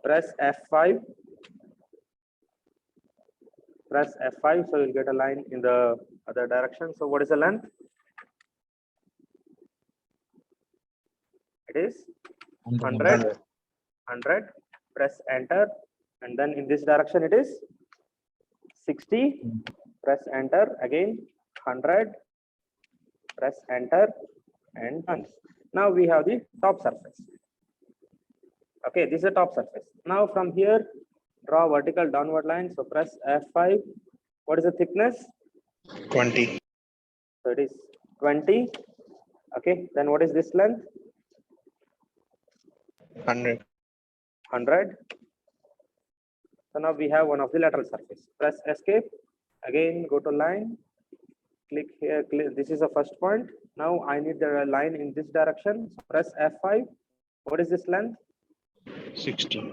press F5. Press F5, so you'll get a line in the other direction. So what is the length? It is 100. Press enter, and then in this direction it is 60. Press enter again, 100. Press enter, and done. Now we have the top surface. Okay, this is the top surface. Now from here, draw vertical downward line. So press F5. What is the thickness? 20. So it is 20. Okay, then what is this length? 100. 100. So now we have one of the lateral surface. Press escape. Again, go to line. Click here. Click. This is the first point. Now I need the line in this direction. So press F5. What is this length? 60.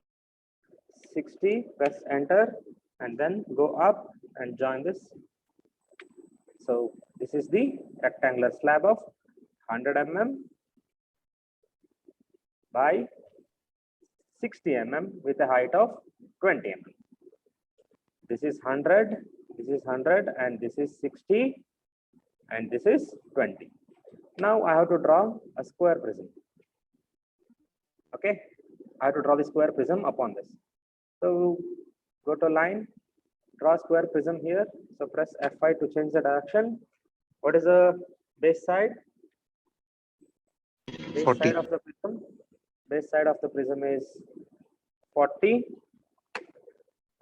60. Press enter, and then go up and join this. So this is the rectangular slab of 100 mm by 60 mm with a height of 20 mm. This is 100, this is 100, and this is 60, and this is 20. Now I have to draw a square prism. Okay, I have to draw the square prism upon this. So go to line, draw square prism here. So press F5 to change the direction. What is the base side? Base 40. side of the prism. Base side of the prism is 40.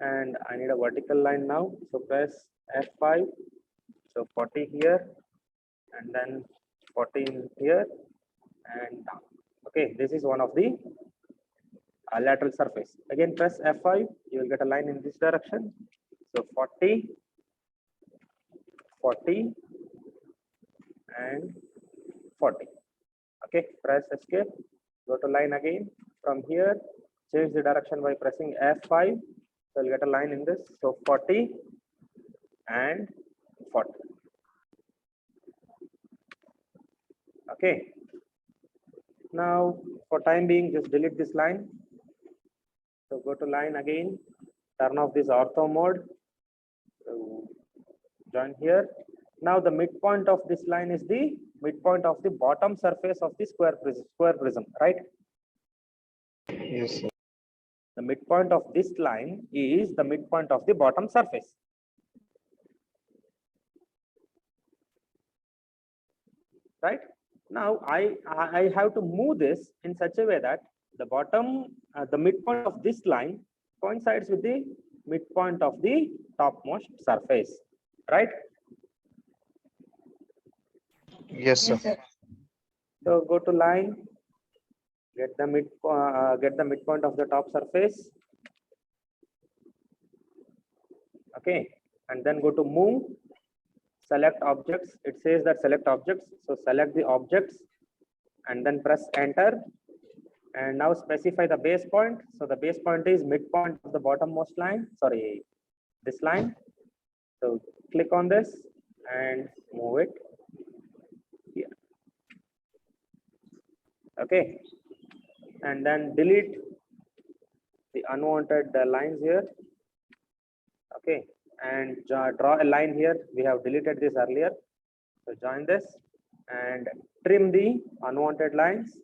And I need a vertical line now. So press F5. So 40 here, and then 14 here, and down. Okay, this is one of the lateral surface. Again, press F5. You will get a line in this direction. So 40, 40, and 40. Okay, press escape. Go to line again. From here, change the direction by pressing F5. So you'll get a line in this. So 40 and 40. Okay. Now, for time being, just delete this line. So go to line again. Turn off this ortho mode. So join here. Now the midpoint of this line is the midpoint of the bottom surface of the square prism, right? Yes, sir. The midpoint of this line is the midpoint of the bottom surface. Right? Now I have to move this in such a way that the bottom, the midpoint of this line coincides with the midpoint of the topmost surface, right? Yes, sir. So go to line, get the midpoint of the top surface. Okay, and then go to move, select objects. It says that select objects. So select the objects and then press enter. And now specify the base point. So the base point is midpoint of the bottommost line. Sorry, this line. So click on this and move it here. Okay, and then delete the unwanted lines here. Okay, and draw a line here. We have deleted this earlier. So join this and trim the unwanted lines.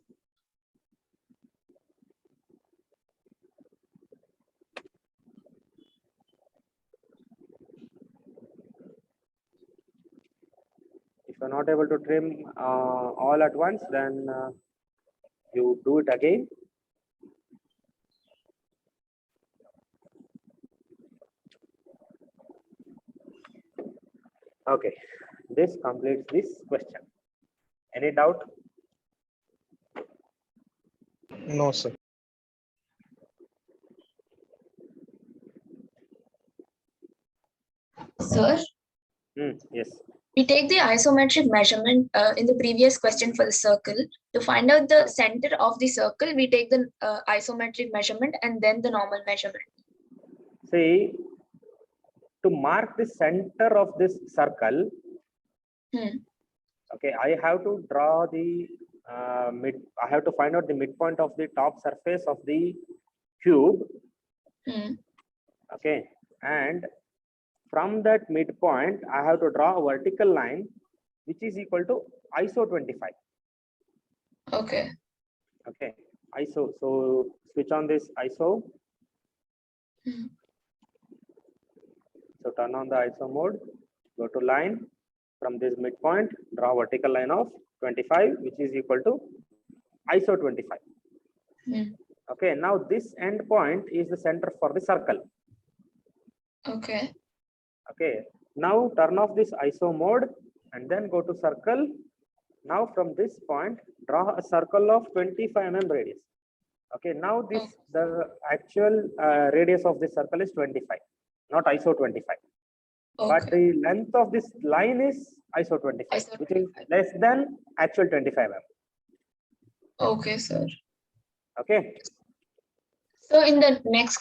If you're not able to trim all at once, then you do it again. Okay, this completes this question. Any doubt? No, sir. Sir, Yes. we take the isometric measurement in the previous question for the circle. To find out the center of the circle, we take the isometric measurement and then the normal measurement. See, to mark the center of this circle, okay, I have to draw the I have to find out the midpoint of the top surface of the cube Hmm. Okay, and from that midpoint, I have to draw a vertical line which is equal to ISO 25. Okay. Okay, ISO. So switch on this ISO. Hmm. So turn on the ISO mode. Go to line. From this midpoint, draw vertical line of 25, which is equal to ISO 25. Hmm. Okay, now this end point is the center for the circle. Okay. Okay, now turn off this ISO mode and then go to circle. Now from this point, draw a circle of 25 mm radius. Okay, now this the actual radius of this circle is 25, not ISO 25. But Okay. the length of this line is ISO 25, ISO which is 25. less than actual 25 mm. Okay, sir. Okay, So in the next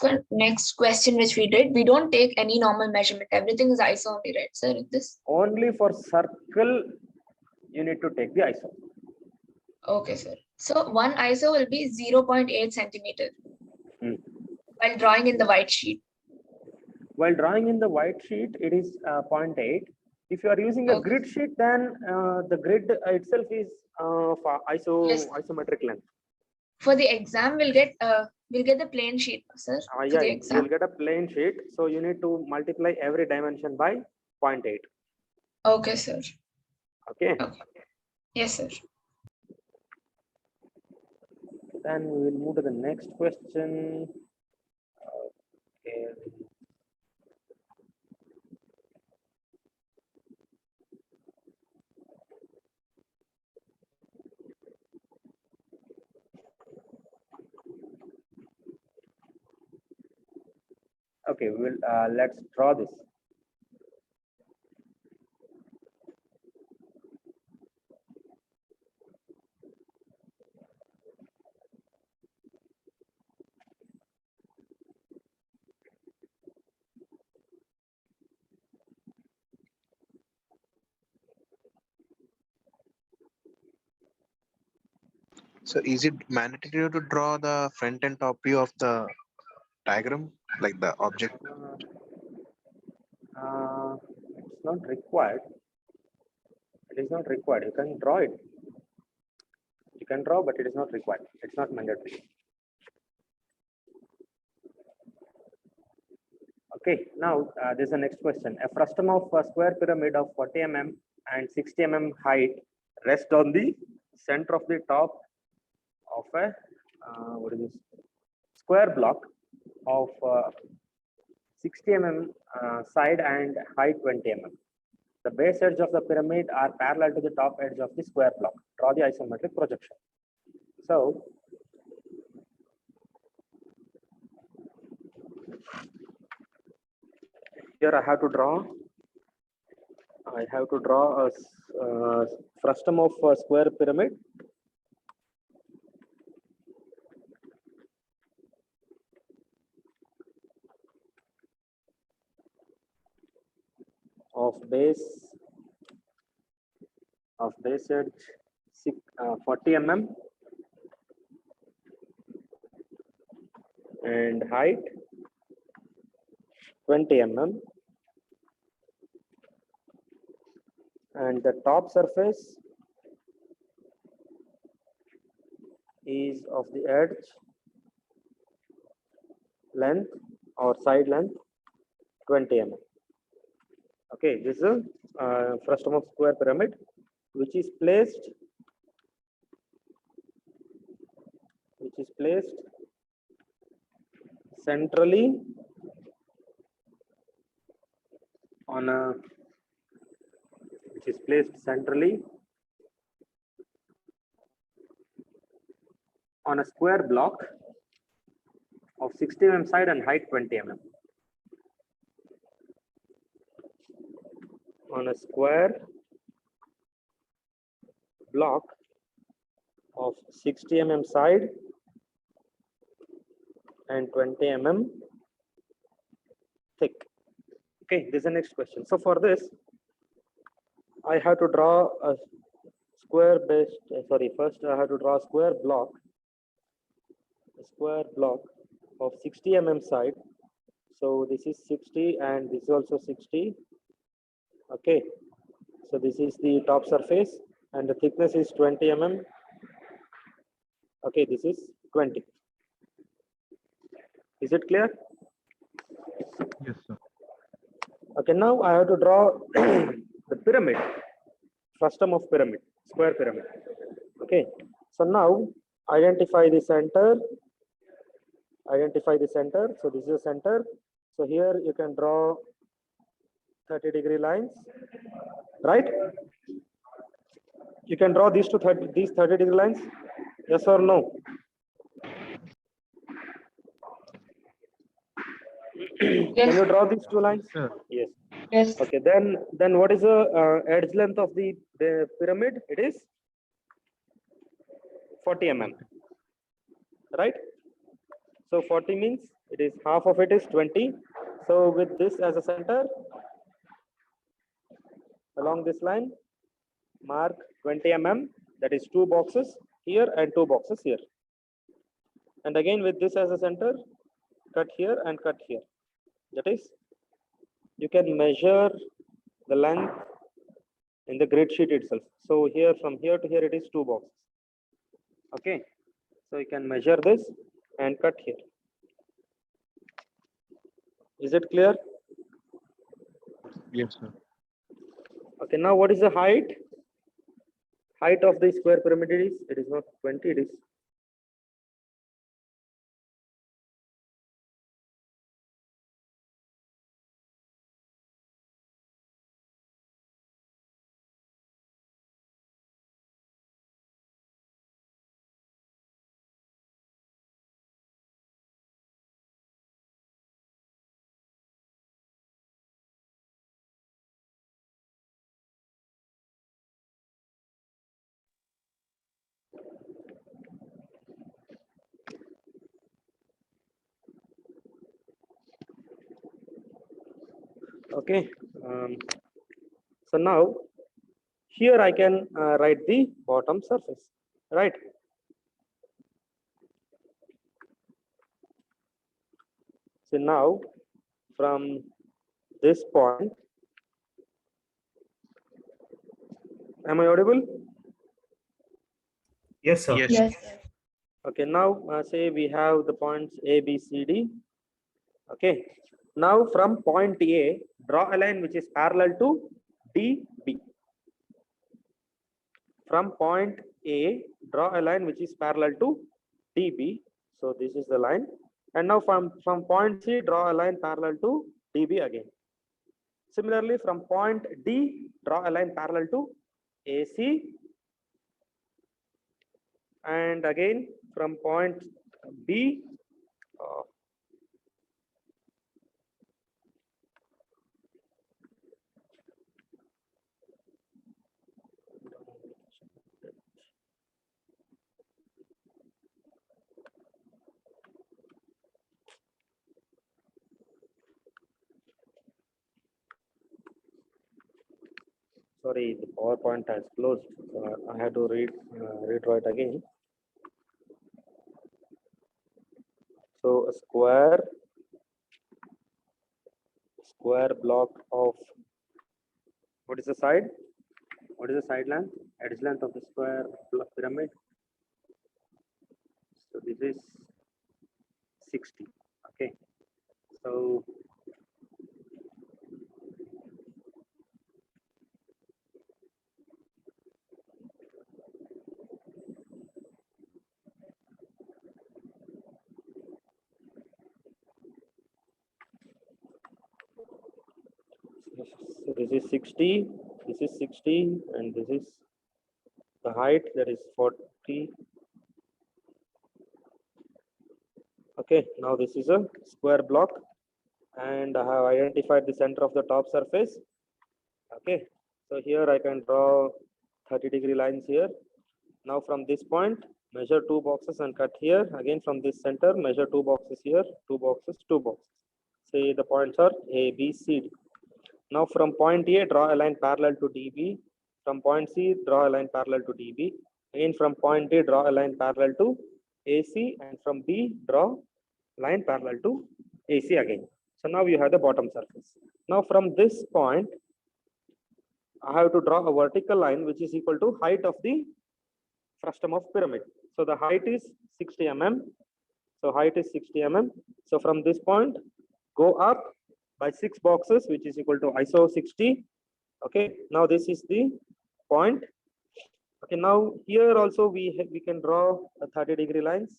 question which we did, we don't take any normal measurement. Everything is ISO only, right, sir? In this. only for circle you need to take the ISO. Okay, sir. So one ISO will be 0.8 centimeter Hmm. while drawing in the white sheet. While drawing in the white sheet, it is 0.8. If you are using a Okay. grid sheet, then the grid itself is for Yes. isometric length. For the exam, we'll get the plain sheet, sir. For Yeah, the you exam. will get a plain sheet. So you need to multiply every dimension by 0.8. Okay, sir. Okay. Okay. Yes, sir. Then we will move to the next question. Okay. Okay, we'll let's draw this. So is it mandatory to draw the front and top view of the diagram, like the object? It's not required. It is not required. You can draw it. You can draw, but it is not required. It's not mandatory. Okay, now there's the next question. A frustum of a square pyramid of 40 mm and 60 mm height rests on the center of the top of a what is this square block of 60 mm side and height 20 mm. The base edge of the pyramid are parallel to the top edge of the square block. Draw the isometric projection. So here I have to draw a frustum of a square pyramid of base edge 40 mm and height 20 mm, and the top surface is of the edge length or side length 20 mm. Okay, this is a frustum of square pyramid which is placed centrally on a square block of 60 mm side and height 20 mm. On a square block of 60 mm side and 20 mm thick. Okay, this is the next question. So for this, I have to draw a square based, first I have to draw a square block of 60 mm side So this is 60 and this is also 60. Okay. So this is the top surface and the thickness is 20 mm. Okay, this is 20. Is it clear? Yes, sir. Okay, now I have to draw the pyramid, first term of pyramid, square pyramid. Okay, so now identify the center. Identify the center. So this is the center. So here you can draw 30-degree lines, right? You can draw these 30-degree lines. Yes or no? Can you draw these two lines? Sir. Yes. Yes. Okay. Then what is the edge length of the pyramid? It is 40 mm. Right? So 40 means it is half of it is 20. So with this as a center, along this line, mark 20 mm. That is 2 boxes here and 2 boxes here. And again with this as a center, cut here and cut here. That is, you can measure the length in the grid sheet itself. So here from here to here it is 2 boxes. Okay. So you can measure this and cut here. Is it clear? Yes, sir. Okay, now what is the height? Height of the square pyramid it is not 20, it is okay. So now here I can write the bottom surface, right? So now from this point, am I audible? Yes, sir. Yes. Yes. Okay, now say we have the points A, B, C, D. Okay, now from point A, draw a line which is parallel to DB. From point A, draw a line which is parallel to DB. So this is the line. And now from point C, draw a line parallel to DB again. Similarly, from point D, draw a line parallel to AC. And again, from point B, sorry, the PowerPoint has closed. So I have to rewrite again. So a square block of, what is the side? What is the side length? Edge length of the square pyramid. So this is 60. Okay. So this is 60, this is 60, and this is the height, that is 40. Okay, now this is a square block, and I have identified the center of the top surface. Okay, so here I can draw 30-degree lines here. Now from this point, measure 2 boxes and cut here. Again from this center, measure 2 boxes here, 2 boxes, 2 boxes. Say the points are A, B, C, D. Now from point A, draw a line parallel to DB. From point C, draw a line parallel to DB. Again from point D, draw a line parallel to AC, and from B, draw line parallel to AC again. So now you have the bottom surface. Now from this point, I have to draw a vertical line which is equal to height of the frustum of pyramid. So the height is 60 mm. So height is 60 mm. So from this point, go up by 6 boxes, which is equal to ISO 60. Okay, now this is the point. Okay, now here also we can draw a 30-degree lines.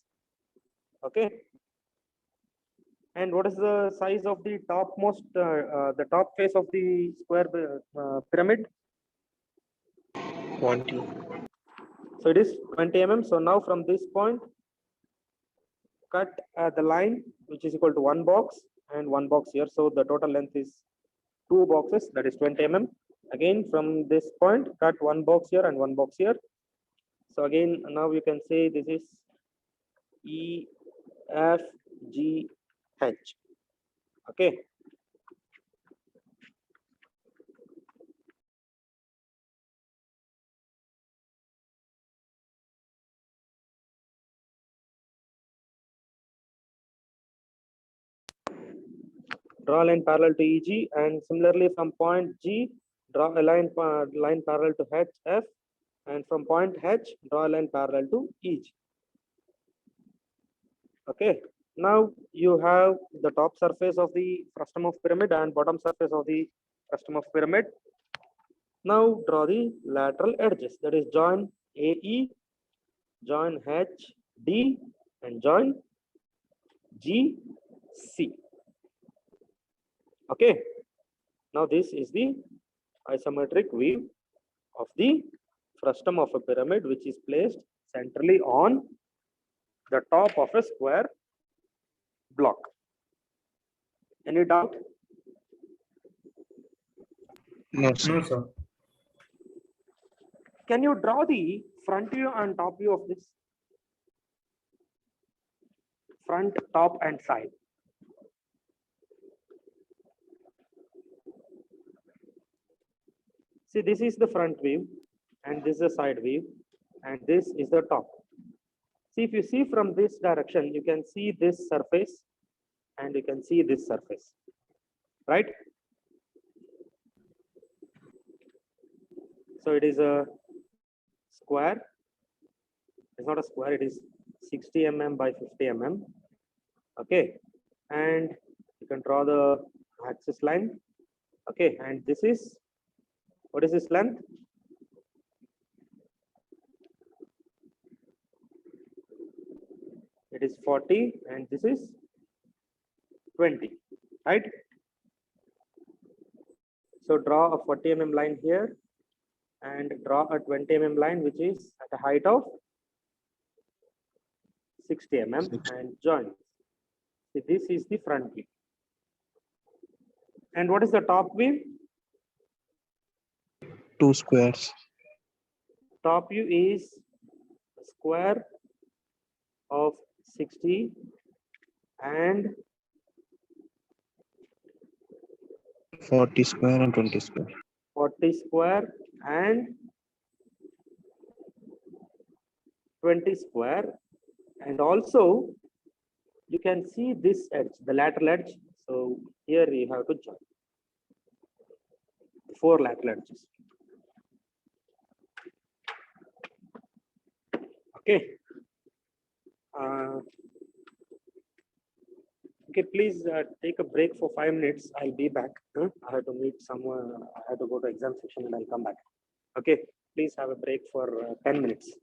Okay, and what is the size of the topmost, the top face of the square pyramid? 20. So it is 20 mm. So now from this point, cut the line which is equal to 1 box and 1 box here. So the total length is 2 boxes, that is 20 mm. Again from this point, cut 1 box here and 1 box here. So again, now you can say this is E, F, G, H. Okay. Draw a line parallel to EG, and similarly from point G, draw a line parallel to HF, and from point H, draw a line parallel to EG. Okay. Now you have the top surface of the frustum of pyramid and bottom surface of the frustum of pyramid. Now draw the lateral edges, that is join AE, join HD, and join GC. Okay, now this is the isometric view of the frustum of a pyramid, which is placed centrally on the top of a square block. Any doubt? No, sir. No, sir. Can you draw the front view and top view of this? Front, top, and side. See, this is the front view, and this is the side view, and this is the top. See, if you see from this direction, you can see this surface, and you can see this surface, right? So it is a square. It's not a square, it is 60 mm by 50 mm. Okay, and you can draw the axis line. Okay, and this is, what is this length? It is 40, and this is 20, right? So draw a 40 mm line here, and draw a 20 mm line which is at a height of 60 mm, 60. and join. See, this is the front view. And what is the top view? 2 squares. Top view is a square of 60 and 40 square and 20 square. 40 square and 20 square, and also you can see this edge, the lateral edge. So here you have to join 4 lateral edges. Okay. Okay, please take a break for 5 minutes. I'll be back. I have to meet someone. I have to go to exam section, and I'll come back. Okay, please have a break for 10 minutes.